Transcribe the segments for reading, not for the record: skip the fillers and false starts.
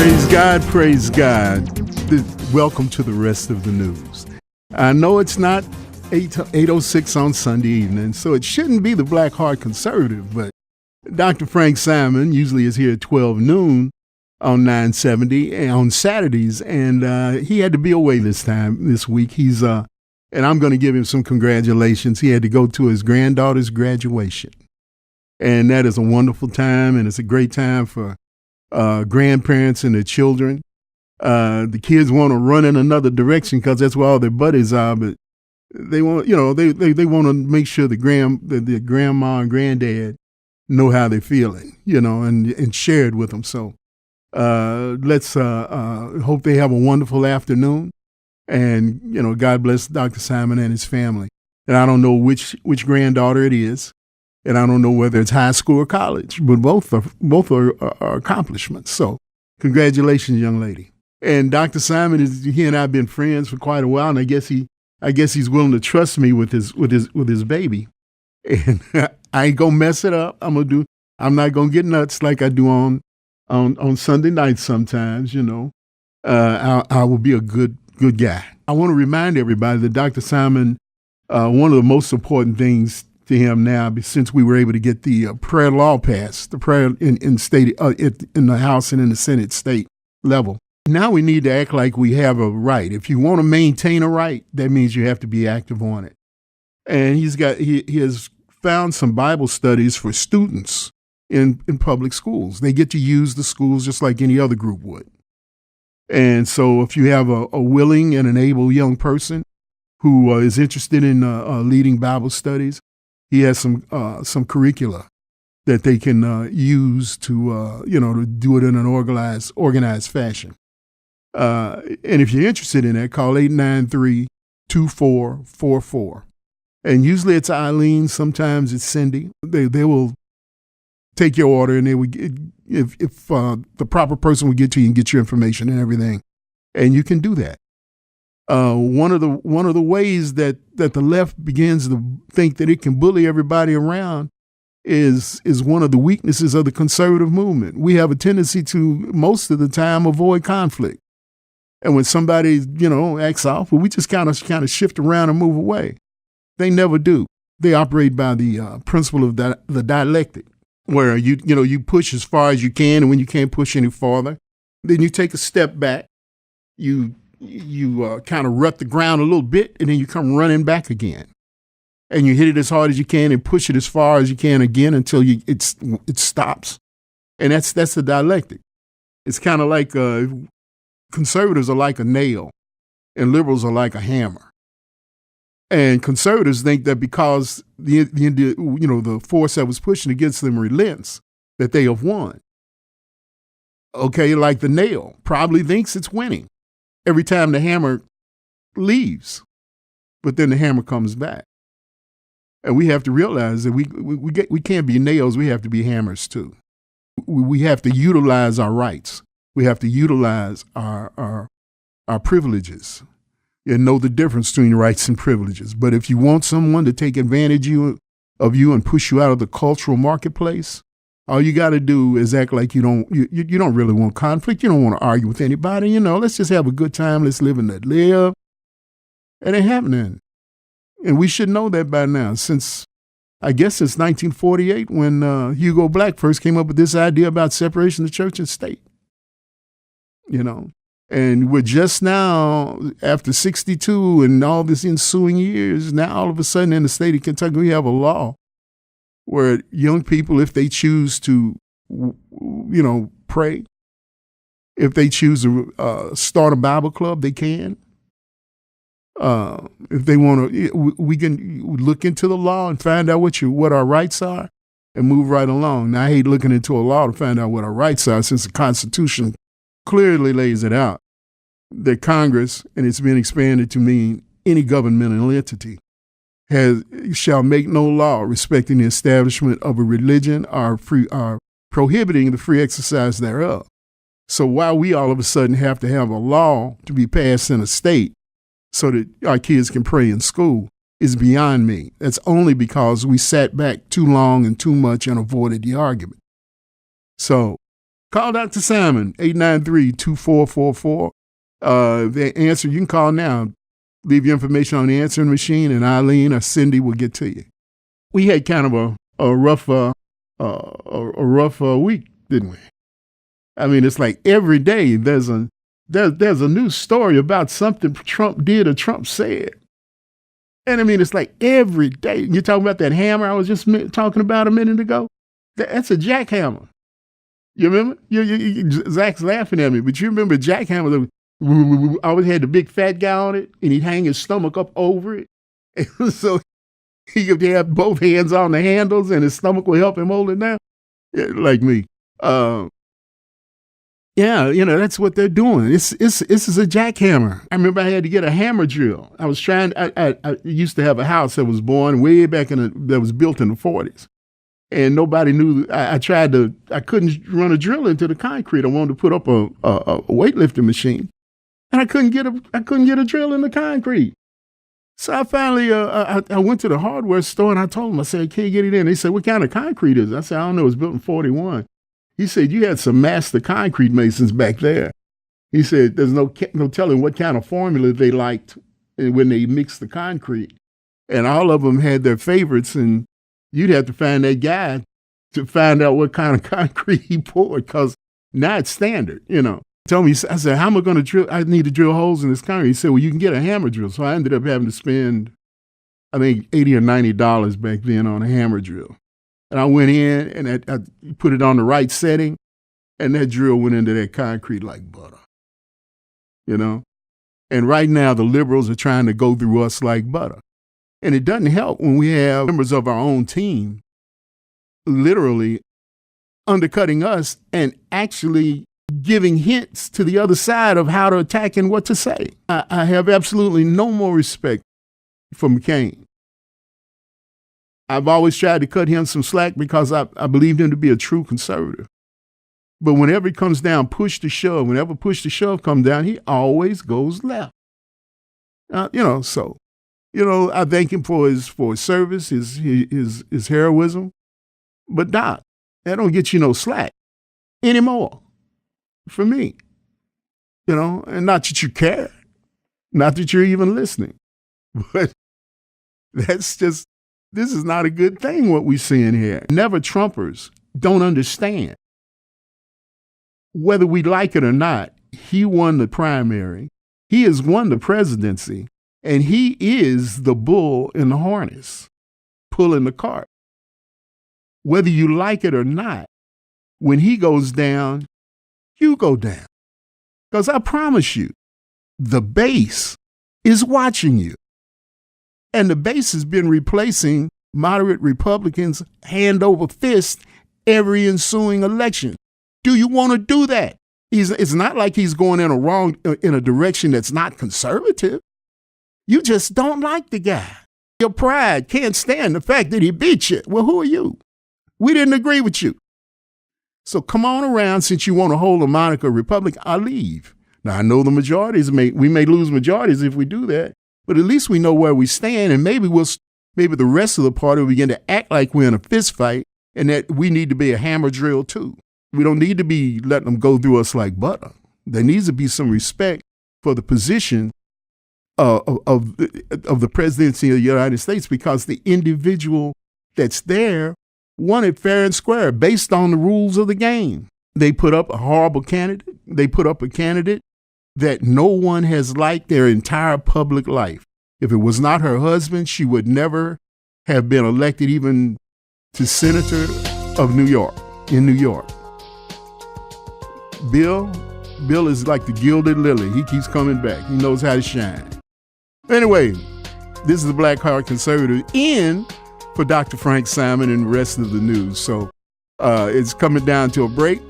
Praise God, praise God. Welcome to the rest of the news. I know it's not 8:06 on Sunday evening, so it shouldn't be the Black Heart Conservative, but Dr. Frank Simon usually is here at 12 noon on 970 on Saturdays, and he had to be away this week. And I'm going to give him some congratulations. He had to go to his granddaughter's graduation, and that is a wonderful time, and it's a great time for grandparents and their children. The kids want to run in another direction because that's where all their buddies are, but they want, they want to make sure the grandma and granddad know how they're feeling, and share it with them. So let's hope they have a wonderful afternoon, and God bless Dr. Simon and his family. And I don't know which granddaughter it is, and I don't know whether it's high school or college, but both are accomplishments. So congratulations, young lady. And Dr. Simon he and I have been friends for quite a while, and I guess he's willing to trust me with his baby. And I ain't gonna mess it up. I'm not gonna get nuts like I do on Sunday nights sometimes. I will be a good guy. I want to remind everybody that Dr. Simon, one of the most important things to him now, since we were able to get the prayer law passed, the prayer in state in the House and in the Senate state level. Now we need to act like we have a right. If you want to maintain a right, that means you have to be active on it. And he has found some Bible studies for students in public schools. They get to use the schools just like any other group would. And so if you have a willing and an able young person who is interested in leading Bible studies, he has some curricula that they can use to do it in an organized fashion. And if you're interested in that, call 893-2444. And usually it's Eileen, sometimes it's Cindy. They will take your order, and they would if the proper person will get to you and get your information and everything, and you can do that. One of the ways that the left begins to think that it can bully everybody around is one of the weaknesses of the conservative movement. We have a tendency to, most of the time, avoid conflict. And when somebody, acts off, we just kind of shift around and move away. They never do. They operate by the principle of the dialectic, where you push as far as you can, and when you can't push any farther, then you take a step back. You kind of rut the ground a little bit, and then you come running back again. And you hit it as hard as you can and push it as far as you can again until it stops. And that's the dialectic. It's kind of like conservatives are like a nail, and liberals are like a hammer. And conservatives think that because the force that was pushing against them relents, that they have won. Okay, like the nail probably thinks it's winning every time the hammer leaves, but then the hammer comes back. And we have to realize that we can't be nails, we have to be hammers too. We have to utilize our rights. We have to utilize our privileges and know the difference between rights and privileges. But if you want someone to take advantage of you and push you out of the cultural marketplace, all you got to do is act like you don't really want conflict. You don't want to argue with anybody. Let's just have a good time. Let's live and let live. It ain't happening. And we should know that by now, since 1948, when Hugo Black first came up with this idea about separation of church and state. And we're just now, after 62 and all this ensuing years, now all of a sudden in the state of Kentucky, we have a law where young people, if they choose to, pray, if they choose to start a Bible club, they can. If they want to, we can look into the law and find out what our rights are and move right along. Now, I hate looking into a law to find out what our rights are, since the Constitution clearly lays it out, that Congress, and it's been expanded to mean any governmental entity, shall make no law respecting the establishment of a religion or prohibiting the free exercise thereof. So why we all of a sudden have to have a law to be passed in a state so that our kids can pray in school is beyond me. That's only because we sat back too long and too much and avoided the argument. So Call Dr. Simon, 893-2444. The answer, you can call now. Leave your information on the answering machine, and Eileen or Cindy will get to you. We had kind of a rough week, didn't we? I mean, it's like every day there's a new story about something Trump did or Trump said. And I mean, it's like every day. You're talking about that hammer I was just talking about a minute ago? That's a jackhammer. You remember? Zach's laughing at me, but you remember jackhammer always had the big fat guy on it, and he'd hang his stomach up over it. And so he could have both hands on the handles, and his stomach would help him hold it down. Yeah, like me. Yeah, that's what they're doing. This is a jackhammer. I remember I had to get a hammer drill. I used to have a house that was born way back that was built in the 40s. And nobody knew. I couldn't run a drill into the concrete. I wanted to put up a weightlifting machine, and I couldn't get a drill in the concrete. So I finally, I went to the hardware store and I told them, I said, "Can you get it in?" They said, "What kind of concrete is it?" I said, "I don't know. It was built in 41. He said, "You had some master concrete masons back there." He said, "There's no telling what kind of formula they liked when they mixed the concrete. And all of them had their favorites, and you'd have to find that guy to find out what kind of concrete he poured, because now it's standard, Told me, I said, "How am I going to drill? I need to drill holes in this concrete." He said, "Well, you can get a hammer drill." So I ended up having to spend, I think, $80 or $90 back then on a hammer drill. And I went in and I put it on the right setting, and that drill went into that concrete like butter, And right now, the liberals are trying to go through us like butter. And it doesn't help when we have members of our own team literally undercutting us and actually giving hints to the other side of how to attack and what to say. I have absolutely no more respect for McCain. I've always tried to cut him some slack because I believed him to be a true conservative. But whenever it comes down, push to shove, comes down, he always goes left. I thank him for his service, his heroism. But Doc, that don't get you no slack anymore for me. And not that you care, not that you're even listening. But this is not a good thing what we're seeing here. Never Trumpers don't understand. Whether we like it or not, he won the primary. He has won the presidency. And he is the bull in the harness, pulling the cart. Whether you like it or not, when he goes down, you go down. Because I promise you, the base is watching you. And the base has been replacing moderate Republicans hand over fist every ensuing election. Do you want to do that? It's not like he's going in a direction that's not conservative. You just don't like the guy. Your pride can't stand the fact that he beat you. Well, who are you? We didn't agree with you. So come on around, since you want to hold a moniker Republican, I'll leave. Now, I know the majorities, we may lose majorities if we do that, but at least we know where we stand, and maybe the rest of the party will begin to act like we're in a fist fight and that we need to be a hammer drill too. We don't need to be letting them go through us like butter. There needs to be some respect for the position of the presidency of the United States, because the individual that's there won it fair and square based on the rules of the game. They put up a horrible candidate. They put up a candidate that no one has liked their entire public life. If it was not her husband, she would never have been elected even to senator of New York, in New York. Bill is like the gilded lily. He keeps coming back. He knows how to shine. Anyway, this is the Black Heart Conservative in for Dr. Frank Simon and the rest of the news. So it's coming down to a break.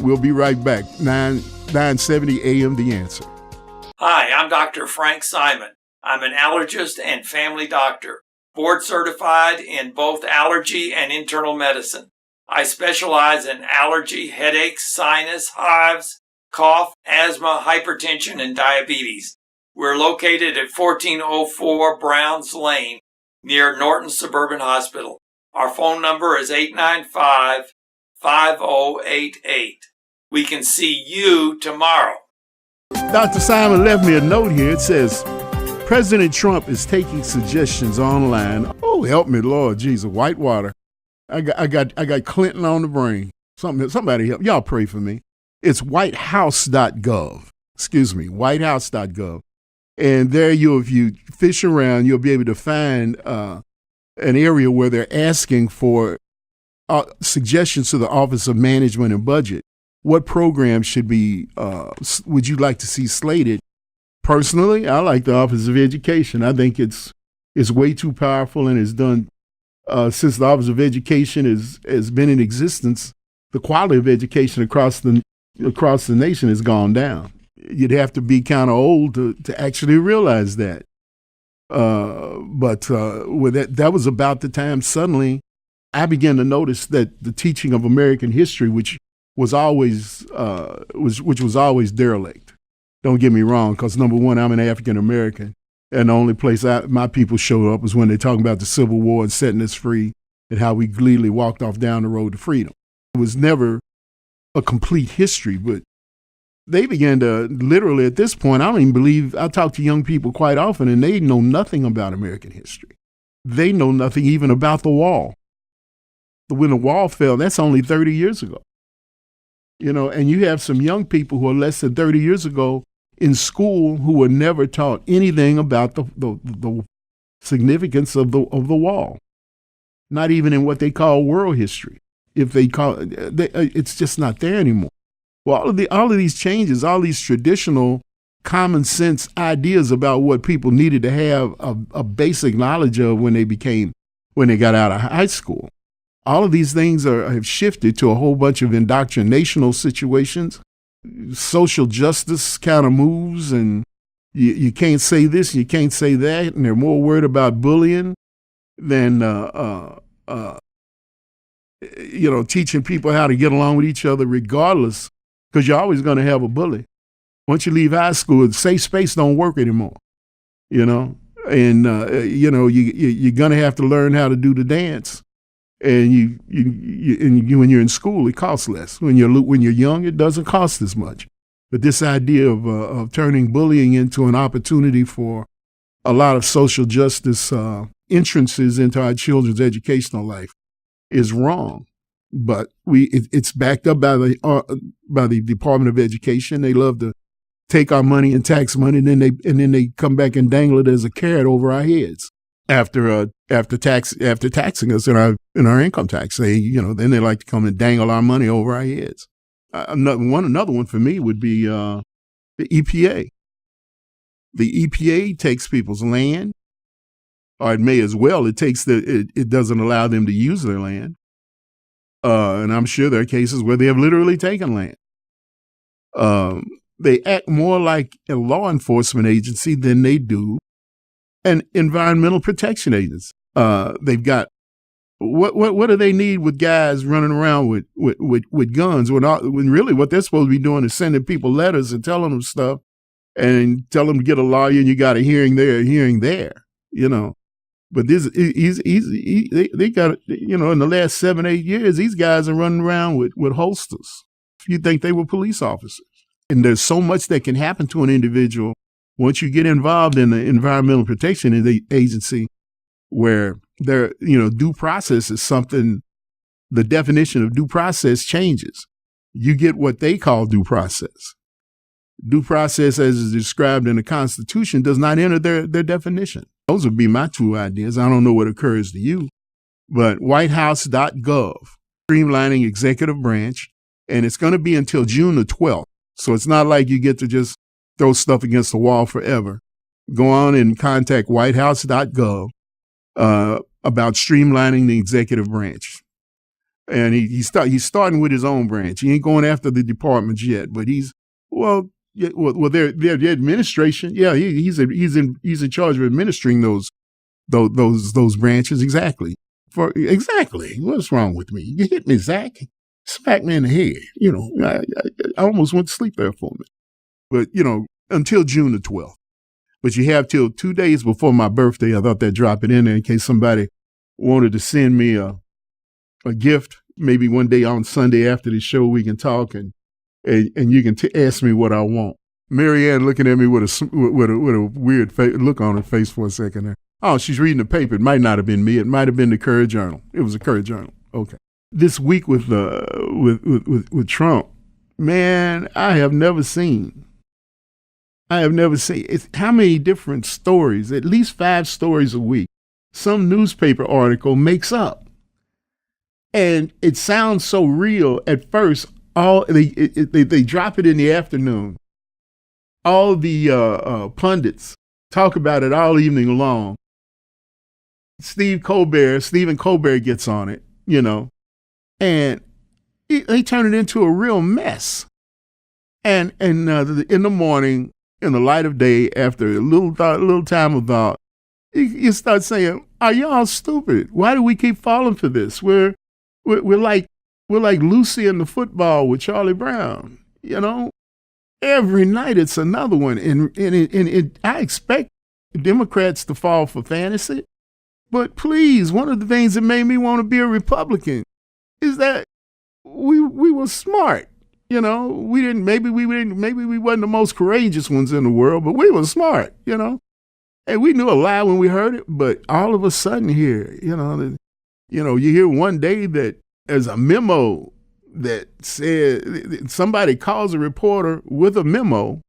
We'll be right back. 9:70 a.m. The Answer. Hi, I'm Dr. Frank Simon. I'm an allergist and family doctor, board certified in both allergy and internal medicine. I specialize in allergy, headaches, sinus, hives, cough, asthma, hypertension, and diabetes. We're located at 1404 Browns Lane near Norton Suburban Hospital. Our phone number is 895-5088. We can see you tomorrow. Dr. Simon left me a note here. It says, President Trump is taking suggestions online. Oh, help me, Lord Jesus, Whitewater. I got Clinton on the brain. Somebody help. Y'all pray for me. It's whitehouse.gov. Excuse me, whitehouse.gov. And there if you fish around, you'll be able to find an area where they're asking for suggestions to the Office of Management and Budget. What programs would you like to see slated? Personally, I like the Office of Education. I think it's way too powerful and it's done since the Office of Education has been in existence. The quality of education across the nation has gone down. You'd have to be kind of old to actually realize that. But with that was about the time suddenly I began to notice that the teaching of American history, which was always derelict. Don't get me wrong, because number one, I'm an African American, and the only place my people showed up was when they're talking about the Civil War and setting us free, and how we gleefully walked off down the road to freedom. It was never a complete history, but they began to literally at this point, I don't even believe, I talk to young people quite often, and they know nothing about American history. They know nothing even about the wall. When the wall fell, that's only 30 years ago. And you have some young people who are less than 30 years ago in school who were never taught anything about the significance of the wall. Not even in what they call world history. If they call it's just not there anymore. Well, all of these changes, all these traditional common sense ideas about what people needed to have a basic knowledge of when they got out of high school. All of these things have shifted to a whole bunch of indoctrinational situations, social justice kind of moves, and you can't say this, you can't say that, and they're more worried about bullying than teaching people how to get along with each other regardless, because you're always going to have a bully. Once you leave high school, safe space don't work anymore, and you're going to have to learn how to do the dance. And when you're in school, it costs less. When you're young, it doesn't cost as much. But this idea of turning bullying into an opportunity for a lot of social justice entrances into our children's educational life is wrong. But it's backed up by the Department of Education. They love to take our money and tax money, and then they come back and dangle it as a carrot over our heads. After taxing us in our income tax, then they like to come and dangle our money over our heads. Another one for me would be the EPA. The EPA takes people's land, or it may as well. It doesn't allow them to use their land, and I'm sure there are cases where they have literally taken land. They act more like a law enforcement agency than they do an environmental protection agency. They've got what do they need with guys running around with guns when really what they're supposed to be doing is sending people letters and telling them stuff and tell them to get a lawyer and you got a hearing there, a hearing there, But they got, in the last 7-8 years, these guys are running around with holsters. You think they were police officers. And there's so much that can happen to an individual once you get involved in the environmental protection agency, where due process is something, the definition of due process changes. You get what they call due process. Due process, as is described in the Constitution, does not enter their definition. Those would be my two ideas. I don't know what occurs to you, but whitehouse.gov, streamlining executive branch, and it's going to be until June the 12th. So it's not like you get to just throw stuff against the wall forever. Go on and contact whitehouse.gov about streamlining the executive branch. And he's starting with his own branch. He ain't going after the departments yet, but their administration. Yeah, he's in charge of administering those branches. Exactly. What's wrong with me? You hit me, Zach. Smack me in the head. I almost went to sleep there for a minute. But, until June the 12th. But you have till 2 days before my birthday. I thought they'd drop it in there in case somebody wanted to send me a gift. Maybe one day on Sunday after the show we can talk and and you can ask me what I want. Marianne looking at me with a weird look on her face for a second there. Oh, she's reading the paper. It might not have been me. It might have been the Courier Journal. It was a Courier Journal. Okay. This week with Trump, man, I have never seen how many different stories, at least 5 stories a week, some newspaper article makes up. And it sounds so real at first. They drop it in the afternoon. All the pundits talk about it all evening long. Stephen Colbert gets on it, and they turn it into a real mess. And in the morning, in the light of day, after a little time of thought, you start saying, "Are y'all stupid? Why do we keep falling for this? We're like Lucy in the football with Charlie Brown, Every night it's another one, and I expect Democrats to fall for fantasy, but please, one of the things that made me want to be a Republican is that we were smart, Maybe we wasn't the most courageous ones in the world, but we were smart, and we knew a lie when we heard it. But all of a sudden here, you hear one day that there's a memo that said somebody calls a reporter with a memo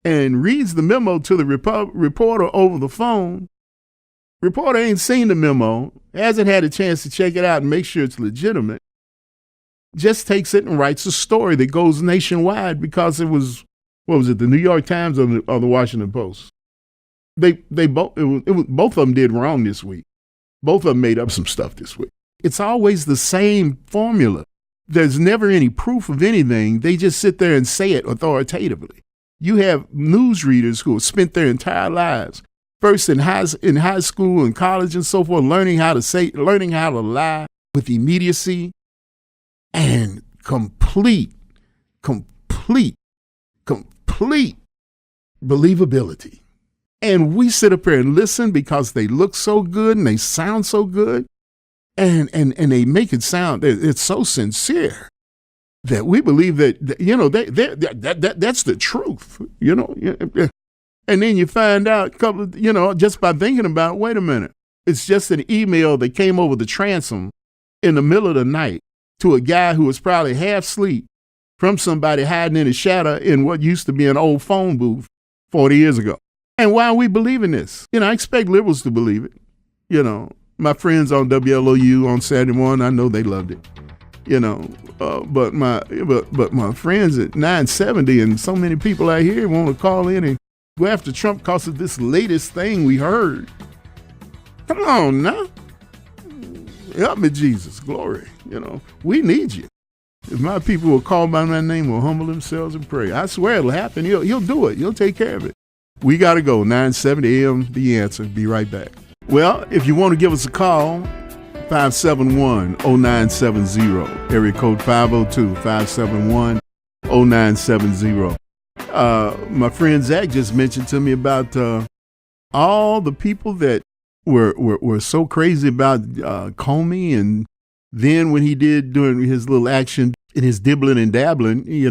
and reads the memo to the reporter over the phone. Reporter ain't seen the memo, hasn't had a chance to check it out and make sure it's legitimate. Just takes it and writes a story that goes nationwide because it was, the New York Times or the Washington Post? Both of them did wrong this week. Both of them made up some stuff this week. It's always the same formula. There's never any proof of anything. They just sit there and say it authoritatively. You have newsreaders who have spent their entire lives, first in high school and college and so forth, learning how to lie with immediacy and complete believability. And we sit up here and listen because they look so good and they sound so good. And they make it sound, it's so sincere that we believe that that's the truth, And then you find out just by thinking about, wait a minute, it's just an email that came over the transom in the middle of the night to a guy who was probably half asleep from somebody hiding in a shadow in what used to be an old phone booth 40 years ago. And why are we believing this? I expect liberals to believe it, My friends on WLOU on Saturday morning, I know they loved it, But my friends at 970 and so many people out here want to call in and go after Trump because of this latest thing we heard. Come on now, help me, Jesus, glory. We need you. If my people will call by my name, will humble themselves and pray, I swear it'll happen. He'll do it. He'll take care of it. We got to go. 970 AM, The Answer. Be right back. Well, if you want to give us a call, 571-0970, area code 502-571-0970. My friend Zach just mentioned to me about all the people that were so crazy about Comey, and then when he did during his little action in his dibbling and dabbling, he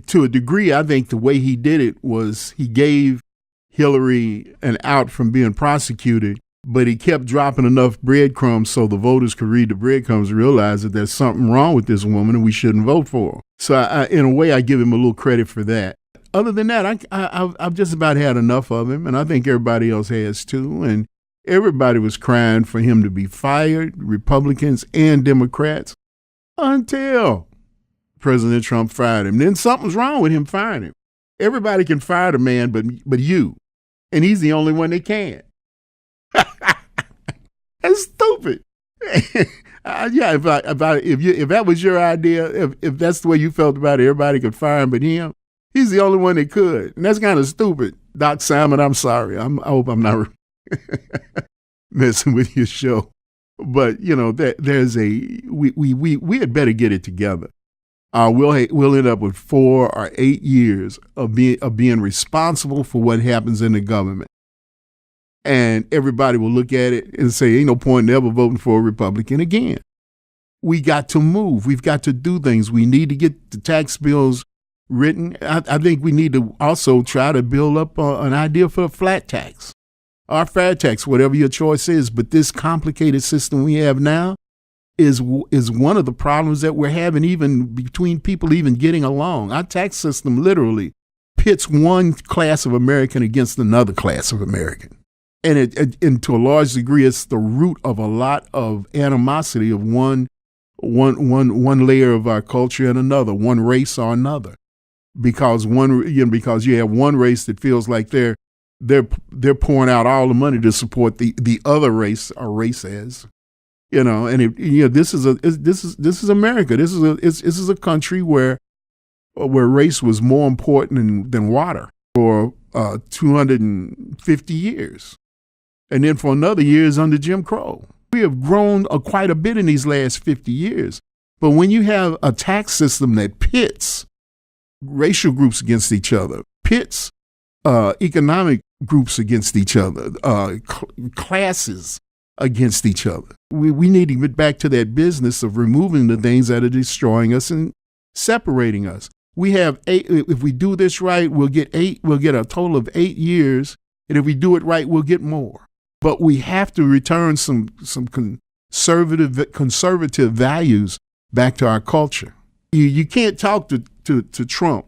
to a degree, I think the way he did it was he gave Hillary an out from being prosecuted, but he kept dropping enough breadcrumbs so the voters could read the breadcrumbs and realize that there's something wrong with this woman and we shouldn't vote for her. So in a way, I give him a little credit for that. Other than that, I've just about had enough of him, and I think everybody else has too. And everybody was crying for him to be fired, Republicans and Democrats, until President Trump fired him. Then something's wrong with him firing him. Everybody can fire the man, but you. And he's the only one that can. That's stupid. If that was your idea, if that's the way you felt about it, everybody could fire him but him, he's the only one that could. And that's kind of stupid. Doc Simon, I'm sorry. I hope I'm not messing with your show. But, we had better get it together. We'll end up with 4 or 8 years of being responsible for what happens in the government. And everybody will look at it and say, ain't no point in ever voting for a Republican again. We got to move. We've got to do things. We need to get the tax bills written. I think we need to also try to build up an idea for a flat tax or fair tax, whatever your choice is. But this complicated system we have now is one of the problems that we're having, even between people even getting along. Our tax system literally pits one class of American against another class of American. And to a large degree, it's the root of a lot of animosity of one layer of our culture and another, one race or another. Because because you have one race that feels like they're pouring out all the money to support the other race or races, and this is America. This is a country where race was more important than water for 250 years, and then for another years under Jim Crow. We have grown quite a bit in these last 50 years, but when you have a tax system that pits racial groups against each other, pits economic groups against each other, classes against each other. We need to get back to that business of removing the things that are destroying us and separating us. We have 8. If we do this right, we'll get 8. We'll get a total of 8 years, and if we do it right, we'll get more. But we have to return some conservative values back to our culture. You can't talk to Trump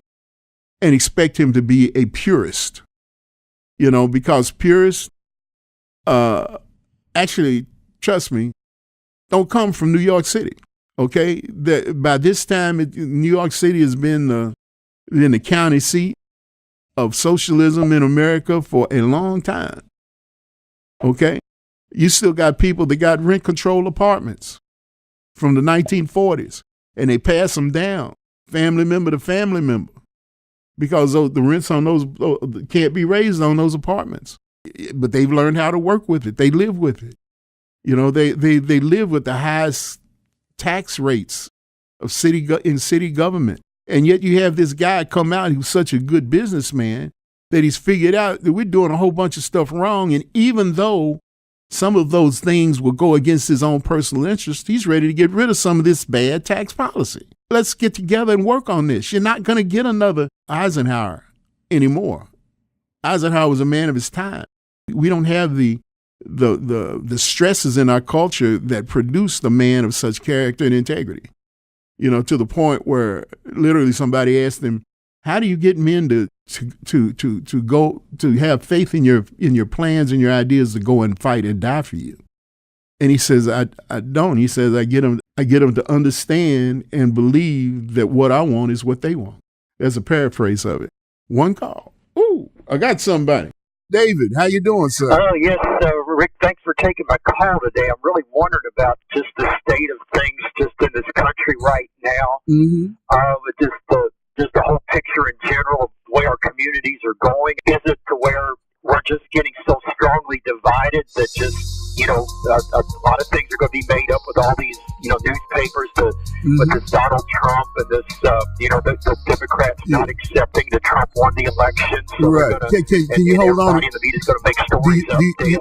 and expect him to be a purist, because purists, actually, trust me, don't come from New York City. Okay, by this time, New York City has been the county seat of socialism in America for a long time. Okay, you still got people that got rent control apartments from the 1940s, and they pass them down, family member to family member, because the rents on those can't be raised on those apartments. But they've learned how to work with it. They live with it. They live with the highest tax rates of city government. And yet you have this guy come out who's such a good businessman that he's figured out that we're doing a whole bunch of stuff wrong. And even though some of those things will go against his own personal interest, he's ready to get rid of some of this bad tax policy. Let's get together and work on this. You're not going to get another Eisenhower anymore. Eisenhower was a man of his time. We don't have the stresses in our culture that produce the man of such character and integrity. To the point where literally somebody asked him, "How do you get men to go to have faith in your plans and your ideas to go and fight and die for you?" And he says, "I don't." He says, "I get them to understand and believe that what I want is what they want." There's a paraphrase of it. One call. Ooh, I got somebody. David, how you doing, sir? Oh, yes, Rick, thanks for taking my call today. I'm really wondering about just the state of things just in this country right now. Mm-hmm. Just the whole picture in general of the way our communities are going. Is it to where we're just getting so strongly divided that just, a lot of things are going to be made up with all these, newspapers, with this Donald Trump and this, the Democrats not accepting that Trump won the election. So right. Can you hold on? And the media's going to make stories up daily.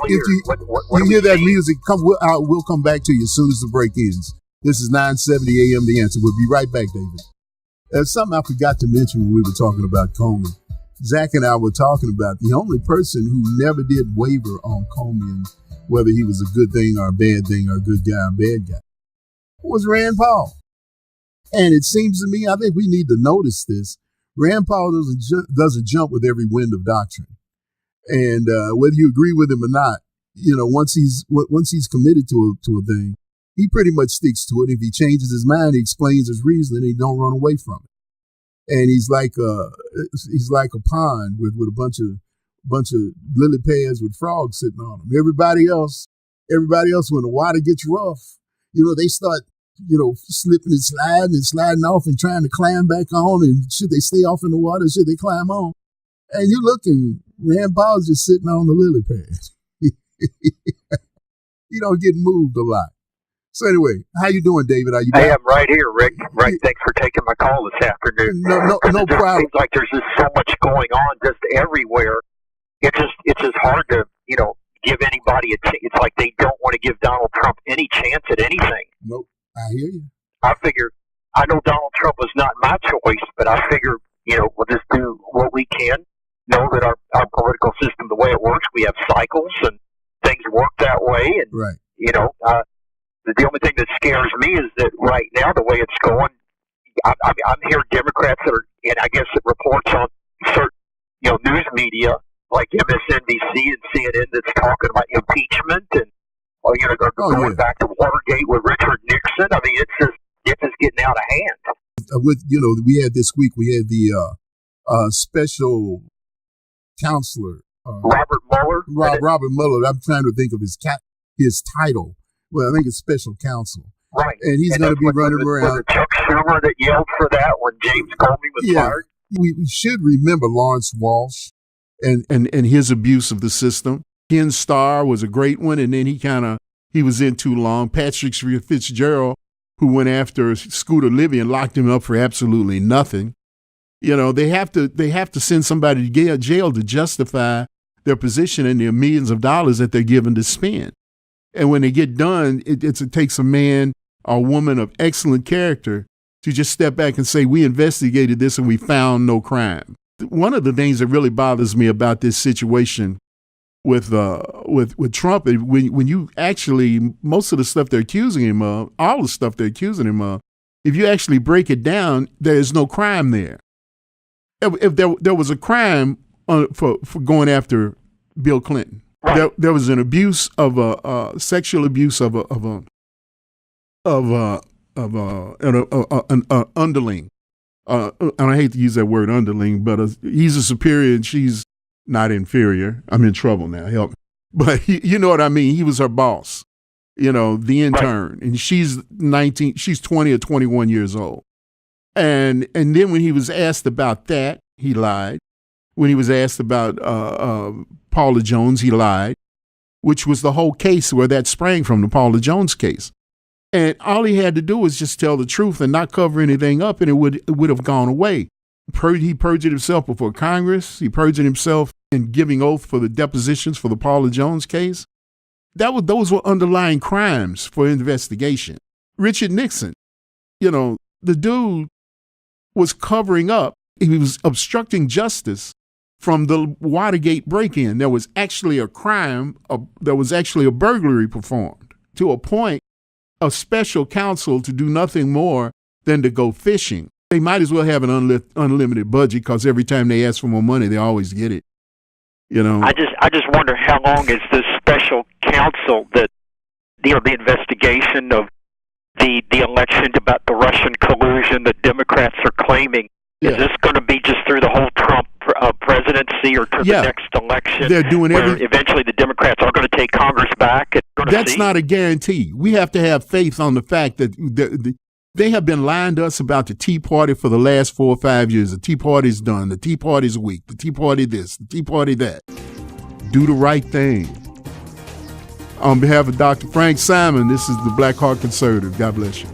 What you hear that music, we'll come back to you as soon as the break ends. This is 970 AM The Answer. We'll be right back, David. There's something I forgot to mention when we were talking about Comey. Zach and I were talking about the only person who never did waver on Comey and whether he was a good thing or a bad thing or a good guy or a bad guy was Rand Paul. And it seems to me, I think we need to notice this. Rand Paul doesn't jump with every wind of doctrine. And whether you agree with him or not, once he's committed to a thing, he pretty much sticks to it. If he changes his mind, he explains his reason and he don't run away from it. And he's like a pond with a bunch of lily pads with frogs sitting on them. Everybody else, when the water gets rough, they start, slipping and sliding off and trying to climb back on. And should they stay off in the water? Should they climb on? And you're looking, Rand Paul's just sitting on the lily pad. He don't get moved a lot. So anyway, how you doing, David? Are you back? Hey, I'm right here, Rick. Right, thanks for taking my call this afternoon. No problem. It seems like there's just so much going on just everywhere. It's just hard to, give anybody it's like they don't want to give Donald Trump any chance at anything. Nope. I hear you. I figure, I know Donald Trump was not my choice, but I figure, we'll just do what we can. Know that our political system, the way it works, we have cycles and things work that way. And, right. The only thing that scares me is that right now, the way it's going, I'm hearing Democrats that are, and I guess it reports on certain, news media like MSNBC and CNN that's talking about impeachment and, going back to Watergate with Richard Nixon. I mean, it's just getting out of hand. We had this week, we had the special counselor. Robert Mueller? Robert Mueller. I'm trying to think of his title. Well, I think it's special counsel. Right. And he's going to be running around. Was it Chuck Schumer that yelled for that when James Comey was fired? We should remember Lawrence Walsh and his abuse of the system. Ken Starr was a great one, and then he was in too long. Patrick Fitzgerald, who went after Scooter Libby and locked him up for absolutely nothing. They have to send somebody to jail to justify their position and their millions of dollars that they're given to spend. And when they get done, it takes a man or woman of excellent character to just step back and say, we investigated this and we found no crime. One of the things that really bothers me about this situation with Trump, when you actually, most of the stuff they're accusing him of, all the stuff they're accusing him of, if you actually break it down, there is no crime there. If there was a crime for going after Bill Clinton, right. there was an abuse of a sexual abuse of an underling. And I hate to use that word underling, but he's a superior and she's not inferior. I'm in trouble now. Help me. But you know what I mean? He was her boss, the intern. Right. And she's 20 or 21 years old. And then when he was asked about that, he lied. When he was asked about Paula Jones, he lied, which was the whole case where that sprang from, the Paula Jones case. And all he had to do was just tell the truth and not cover anything up, and it would have gone away. He perjured himself before Congress. He perjured himself in giving oath for the depositions for the Paula Jones case. Those were underlying crimes for investigation. Richard Nixon, the dude was covering up. He was obstructing justice from the Watergate break-in. There was actually a crime. There was actually a burglary performed to appoint a special counsel to do nothing more than to go fishing. They might as well have an unlimited budget because every time they ask for more money, they always get it. I just wonder how long is this special counsel that the investigation of the election about the Russian collusion that Democrats are claiming. Yeah. Is this going to be just through the whole Trump presidency or to the next election? They're doing eventually the Democrats are going to take Congress back. That's not a guarantee. We have to have faith on the fact that they have been lying to us about the Tea Party for the last 4 or 5 years. The Tea Party's done. The Tea Party's weak. The Tea Party this. The Tea Party that. Do the right thing. On behalf of Dr. Frank Simon, this is the Black Heart Conservative. God bless you.